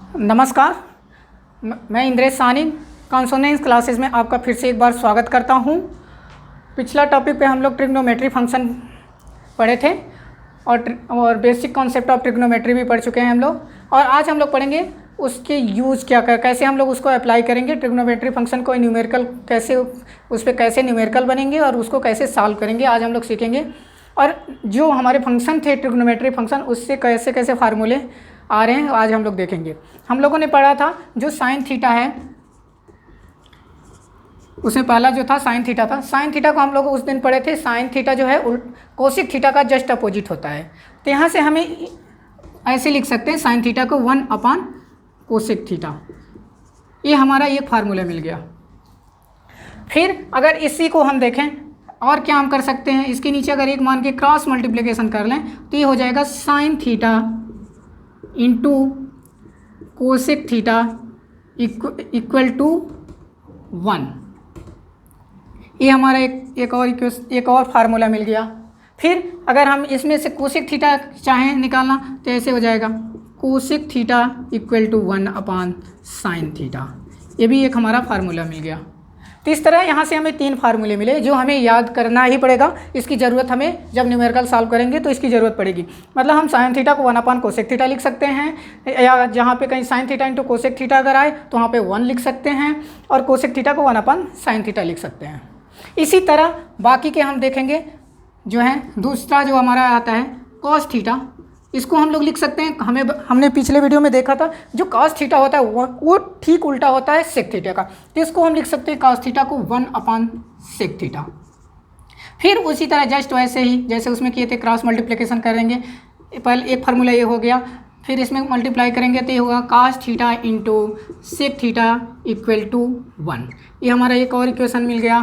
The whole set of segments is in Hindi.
नमस्कार, मैं इंद्रेश साहनी कॉन्सोनेंस क्लासेस में आपका फिर से एक बार स्वागत करता हूं। पिछला टॉपिक पे हम लोग ट्रिग्नोमेट्री फंक्शन पढ़े थे और बेसिक कॉन्सेप्ट ऑफ ट्रिग्नोमेट्री भी पढ़ चुके हैं हम लोग। और आज हम लोग पढ़ेंगे उसके यूज़ क्या कैसे हम लोग उसको अप्लाई करेंगे, ट्रिग्नोमेट्री फंक्शन को न्यूमेरिकल कैसे उस पर कैसे न्यूमेरिकल बनेंगे और उसको कैसे सॉल्व करेंगे, आज हम लोग सीखेंगे। और जो हमारे फंक्शन थे ट्रिग्नोमेट्री फंक्शन, उससे कैसे कैसे फार्मूले आ रहे हैं आज हम लोग देखेंगे। हम लोगों ने पढ़ा था जो साइन थीटा है, उसमें पहला जो था साइन थीटा था। साइन थीटा को हम लोग उस दिन पढ़े थे, साइन थीटा जो है कोसिक थीटा का जस्ट अपोजिट होता है। तो यहाँ से हमें ऐसे लिख सकते हैं साइन थीटा को 1/, कोसिक थीटा। ये हमारा एक फार्मूला मिल गया। फिर अगर इसी को हम देखें और क्या हम कर सकते हैं, इसके नीचे अगर एक मान के क्रॉस मल्टीप्लिकेशन कर लें तो ये हो जाएगा sine theta into cosec theta equal to 1। ये हमारा एक और फार्मूला मिल गया। फिर अगर हम इसमें से कोसेक थीटा चाहें निकालना तो ऐसे हो जाएगा cosec theta equal to 1/, sine theta. ये भी एक हमारा फार्मूला मिल गया। तो इस तरह यहाँ से हमें 3 फार्मूले मिले जो हमें याद करना ही पड़ेगा। इसकी ज़रूरत हमें जब न्यूमेरिकल सॉल्व करेंगे तो इसकी ज़रूरत पड़ेगी। मतलब हम साइन थीटा को 1/, कोसेक थीटा लिख सकते हैं, या जहाँ पे कहीं sign theta into cosec theta अगर आए तो वहाँ पे 1 लिख सकते हैं, और कोसेक थीटा को 1/, साइन थीटा लिख सकते हैं। इसी तरह बाकी के हम देखेंगे जो है, दूसरा जो हमारा आता है कॉस थीटा, इसको हम लोग लिख सकते हैं। हमने पिछले वीडियो में देखा था जो कॉस थीटा होता है वो ठीक उल्टा होता है सेक थीटा का, तो इसको हम लिख सकते हैं कॉस थीटा को 1/, सेक थीटा। फिर उसी तरह जस्ट वैसे ही जैसे उसमें किए थे, क्रॉस मल्टीप्लिकेशन करेंगे। पहले एक फार्मूला ये हो गया, फिर इसमें मल्टीप्लाई करेंगे तो ये होगा cos theta into sec theta equal to 1। ये हमारा एक और इक्वेशन मिल गया।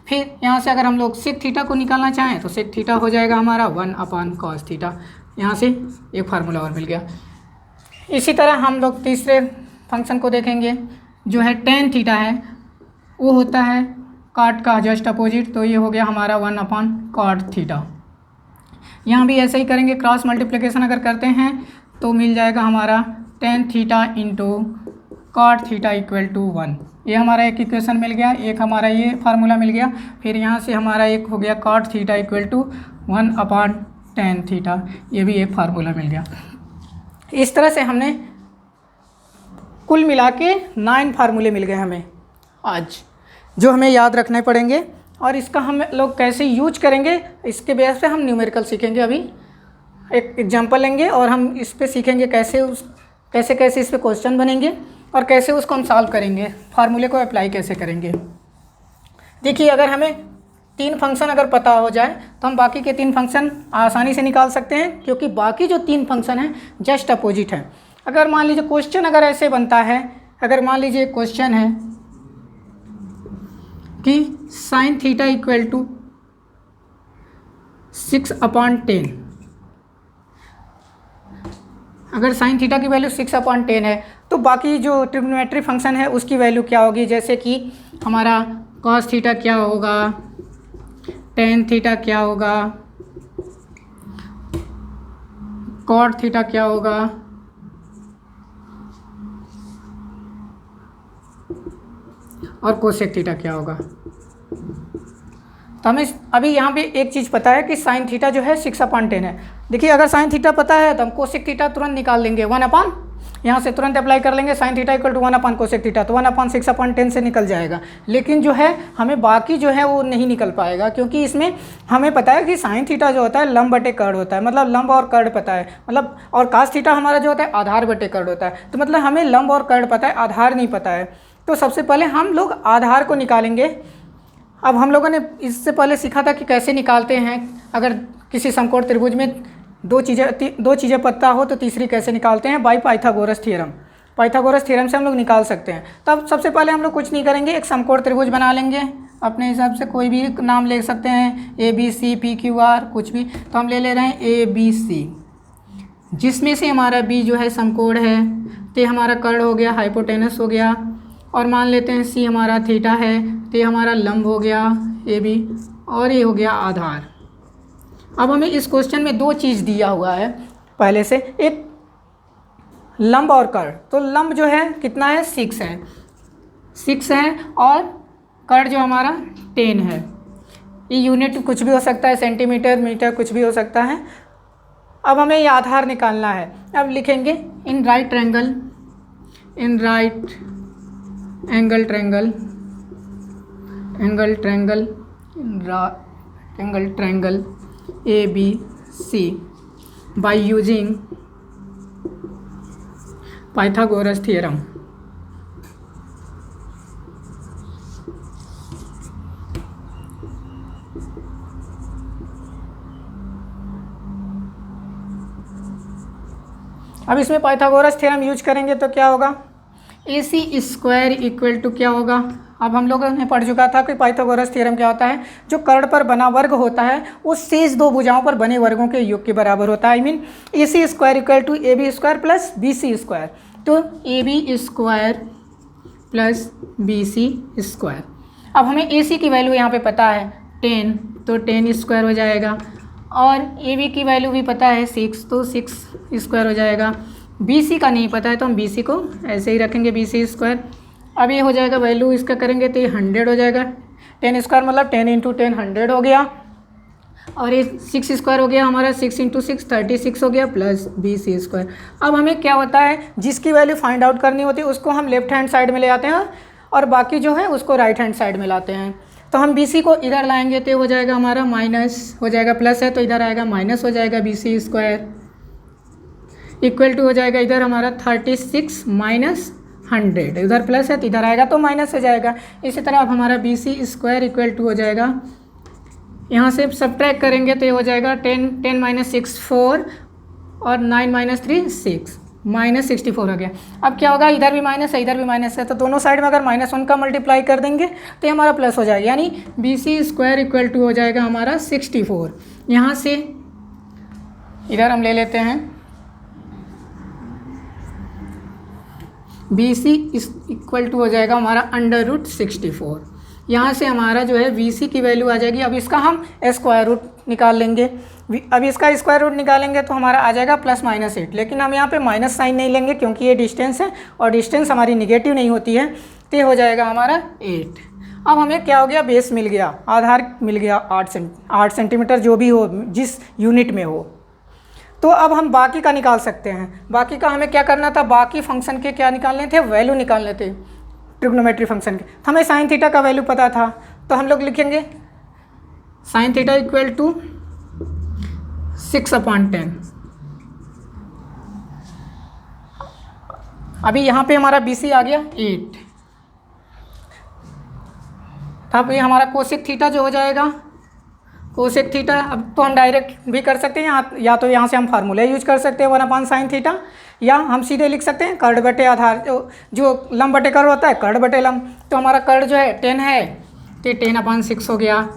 फिर यहाँ से अगर हम लोग सेक थीटा को निकालना चाहें तो सेक थीटा हो जाएगा हमारा 1/, कॉस थीटा। यहाँ से एक फार्मूला और मिल गया। इसी तरह हम लोग तीसरे फंक्शन को देखेंगे जो है टेन थीटा है, वो होता है कॉट का जस्ट अपोजिट। तो ये हो गया हमारा 1/, कॉट थीटा। यहाँ भी ऐसे ही करेंगे, क्रॉस मल्टीप्लिकेशन अगर करते हैं तो मिल जाएगा हमारा tan theta into cot theta equal to 1। ये हमारा एक इक्वेशन मिल गया, एक हमारा ये फार्मूला मिल गया। फिर यहाँ से हमारा एक हो गया cot theta equal to 1/, tan theta. ये भी एक फार्मूला मिल गया। इस तरह से हमने कुल मिला के 9 फार्मूले मिल गए हमें आज, जो हमें याद रखने पड़ेंगे। और इसका हम लोग कैसे यूज करेंगे, इसके बेस पे हम न्यूमेरिकल सीखेंगे। अभी एक एग्जांपल लेंगे और हम इस पे सीखेंगे कैसे इस पे क्वेश्चन बनेंगे और कैसे उसको हम सॉल्व करेंगे, फार्मूले को अप्लाई कैसे करेंगे। देखिए, अगर हमें 3 फंक्शन अगर पता हो जाए तो हम बाकी के 3 फंक्शन आसानी से निकाल सकते हैं, क्योंकि बाकी जो 3 फंक्शन हैं जस्ट अपोजिट है। अगर मान लीजिए क्वेश्चन अगर ऐसे बनता है, अगर मान लीजिए क्वेश्चन है कि साइन थीटा इक्वल टू 6/10, अगर साइन थीटा की वैल्यू 6/10 है तो बाकी जो ट्रिग्नोमेट्री फंक्शन है उसकी वैल्यू क्या होगी। जैसे कि हमारा कॉस थीटा क्या होगा, टेन थीटा क्या होगा, कॉट थीटा क्या होगा, और कोसेक थीटा क्या होगा। तो हमें अभी यहाँ पे एक चीज़ पता है कि साइन थीटा जो है 6/10 है। देखिए, अगर साइन थीटा पता है तो हम कोसेक थीटा तुरंत निकाल लेंगे, 1/, यहाँ से तुरंत अप्लाई कर लेंगे। Sine theta equal to 1/, cosec theta, तो 1/, 6/10 से निकल जाएगा। लेकिन जो है हमें बाकी जो है वो नहीं निकल पाएगा, क्योंकि इसमें हमें पता है कि साइन थीटा जो होता है लंब बटे कर्ड होता है, मतलब लंब और कर्ड पता है, मतलब, और कास थीटा हमारा जो होता है आधार बटे कर्ड होता है। तो मतलब हमें लंब और कर्ड पता है, आधार नहीं पता है। तो सबसे पहले हम लोग आधार को निकालेंगे। अब हम लोगों ने इससे पहले सीखा था कि कैसे निकालते हैं, अगर किसी समकोण त्रिभुज में दो चीज़ें पता हो तो तीसरी कैसे निकालते हैं, बाई पाइथागोरस थ्योरम से हम लोग निकाल सकते हैं। तब सबसे पहले हम लोग कुछ नहीं करेंगे, एक समकोण त्रिभुज बना लेंगे अपने हिसाब से, कोई भी नाम ले सकते हैं, ABC, PQR, कुछ भी। तो हम ले रहे हैं ABC, जिसमें से हमारा B जो है समकोण है, तो हमारा कर्ड हो गया, हाइपोटेनस हो गया, और मान लेते हैं C हमारा थीटा है, तो ये हमारा लंब हो गया AB, और ये हो गया आधार। अब हमें इस क्वेश्चन में 2 चीज़ दिया हुआ है पहले से, एक लंब और कर्ण, तो लंब जो है कितना है 6 है, 6 है और कर्ण जो हमारा 10 है। ये यूनिट कुछ भी हो सकता है, सेंटीमीटर, मीटर, कुछ भी हो सकता है। अब हमें ये आधार निकालना है। अब लिखेंगे in right angle triangle ABC by using Pythagoras theorem. अब इसमें पाइथागोरस थ्योरम यूज करेंगे तो क्या होगा, AC² इक्वल टू क्या होगा। अब हम लोगों ने पढ़ चुका था कि पाइथागोरस थ्योरम क्या होता है, जो कर्ण पर बना वर्ग होता है वो शेष दो भुजाओं पर बने वर्गों के योग के बराबर होता है। I mean AC² equal to AB² plus BC²। तो AB² प्लस BC²। अब हमें AC की वैल्यू यहाँ पे पता है 10, तो 10² हो जाएगा, और AB की वैल्यू भी पता है 6, तो 6² हो जाएगा। BC का नहीं पता है तो हम BC को ऐसे ही रखेंगे BC²। अब ये हो जाएगा वैल्यू इसका करेंगे तो ये 100 हो जाएगा। 10² मतलब 10 × 10 100 हो गया, और ये 6² हो गया हमारा, 6 × 6 36 हो गया प्लस BC²। अब हमें क्या होता है, जिसकी वैल्यू फाइंड आउट करनी होती है उसको हम लेफ्ट हैंड साइड में ले आते हैं और बाकी जो है उसको राइट हैंड साइड में लाते हैं। तो हम BC को इधर लाएंगे तो हो जाएगा हमारा माइनस हो जाएगा, प्लस है तो इधर आएगा माइनस हो जाएगा BC² इक्वल टू हो जाएगा इधर हमारा 36 माइनस 100, इधर प्लस है तो इधर आएगा तो माइनस हो जाएगा। इसी तरह अब हमारा BC² इक्वल टू हो जाएगा, यहाँ से सब्ट्रैक्ट करेंगे तो ये हो जाएगा 10 माइनस 6 4 और 9 माइनस 3 6 माइनस 64 हो गया। अब क्या होगा, इधर भी माइनस है इधर भी माइनस है, तो दोनों साइड में अगर -1 का मल्टीप्लाई कर देंगे तो ये हमारा प्लस हो जाएगा, यानी BC² इक्वल टू हो जाएगा हमारा 64। यहाँ से इधर हम ले लेते हैं BC इक्वल टू हो जाएगा हमारा √64। यहाँ से हमारा जो है BC की वैल्यू आ जाएगी। अब इसका हम स्क्वायर रूट निकाल लेंगे। अब इसका स्क्वायर रूट निकालेंगे तो हमारा आ जाएगा +-8, लेकिन हम यहाँ पे माइनस साइन नहीं लेंगे क्योंकि ये डिस्टेंस है और डिस्टेंस हमारी निगेटिव नहीं होती है, तो ये हो जाएगा हमारा 8। अब हमें क्या हो गया, बेस मिल गया, आधार मिल गया 8 सेंटीमीटर, जो भी हो जिस यूनिट में हो। तो अब हम बाकी का निकाल सकते हैं। बाकी का हमें क्या करना था, बाकी फंक्शन के क्या निकालने थे, वैल्यू निकालने थे ट्रिग्नोमेट्री फंक्शन के। हमें साइन थीटा का वैल्यू पता था, तो हम लोग लिखेंगे साइन थीटा इक्वल टू 6/10। अभी यहाँ पे हमारा BC आ गया 8, अब ये हमारा कोसेक थीटा जो हो जाएगा कोसेक थीटा। अब तो हम डायरेक्ट भी कर सकते हैं, या तो यहाँ से हम फार्मूला यूज कर सकते हैं 1/sin थीटा, या हम सीधे लिख सकते हैं कर्ण बटे आधार, जो लंब बटे कर्ण होता है कर्ण बटे लंब। तो हमारा कर्ण जो है 10 है तो 10/6 हो गया।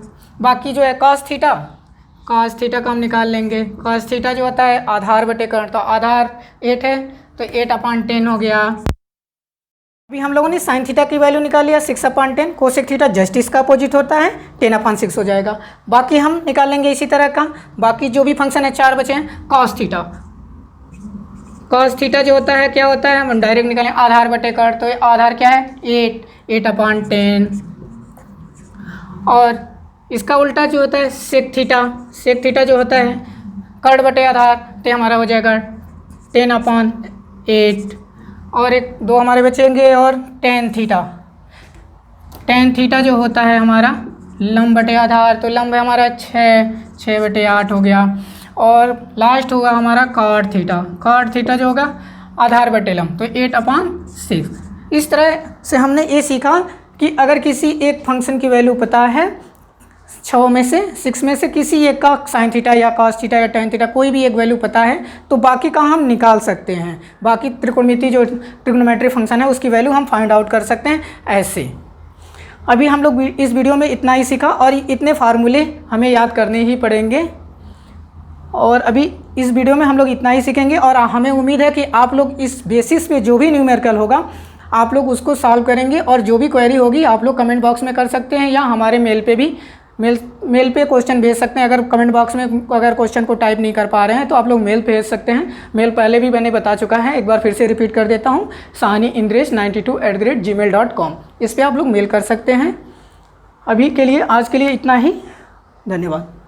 बाकी जो है cos थीटा का हम निकाल लेंगे। cos थीटा जो होता है आधार बटे कर्ण, तो आधार 8 है तो 8/10 हो गया। अभी हम लोगों ने साइन थीटा की वैल्यू निकाल लिया 6/10, कोसेक थीटा जस्ट इसका अपोजिट होता है 10/6 हो जाएगा। बाकी हम निकालेंगे इसी तरह का, बाकी जो भी फंक्शन है 4 बचे हैं। cos थीटा जो होता है क्या होता है, हम डायरेक्ट निकालें आधार बटे कर्ण, तो आधार क्या है 8/10, और इसका उल्टा जो होता है सेक थीटा जो होता है कर्ण बटे आधार, तो हमारा हो जाएगा 10/8, और एक 2 हमारे बचेंगे, और tan थीटा जो होता है हमारा लंब बटे आधार, तो लंब है हमारा 6/8 हो गया, और लास्ट होगा हमारा cot थीटा जो होगा आधार बटे लंब, तो 8/6। इस तरह से हमने ये सीखा कि अगर किसी एक फंक्शन की वैल्यू पता है 6 में से किसी एक का साइन थीटा या cos थीटा या tan थीटा कोई भी एक वैल्यू पता है, तो बाकी का हम निकाल सकते हैं। बाकी त्रिकोणमिति जो ट्रिग्नोमेट्री फंक्शन है उसकी वैल्यू हम फाइंड आउट कर सकते हैं ऐसे। अभी हम लोग इस वीडियो में इतना ही सीखा, और इतने फार्मूले हमें याद करने ही पड़ेंगे, और अभी इस वीडियो में हम लोग इतना ही सीखेंगे। और हमें उम्मीद है कि आप लोग इस बेसिस पे जो भी न्यूमेरिकल होगा आप लोग उसको सॉल्व करेंगे, और जो भी क्वेरी होगी आप लोग कमेंट बॉक्स में कर सकते हैं या हमारे मेल पे भी मेल पे क्वेश्चन भेज सकते हैं। अगर कमेंट बॉक्स में अगर क्वेश्चन को टाइप नहीं कर पा रहे हैं तो आप लोग मेल भेज सकते हैं। मेल पहले भी मैंने बता चुका है, एक बार फिर से रिपीट कर देता हूँ, sahaniindresh92@gmail.com। इस पर आप लोग मेल कर सकते हैं। अभी के लिए, आज के लिए इतना ही, धन्यवाद।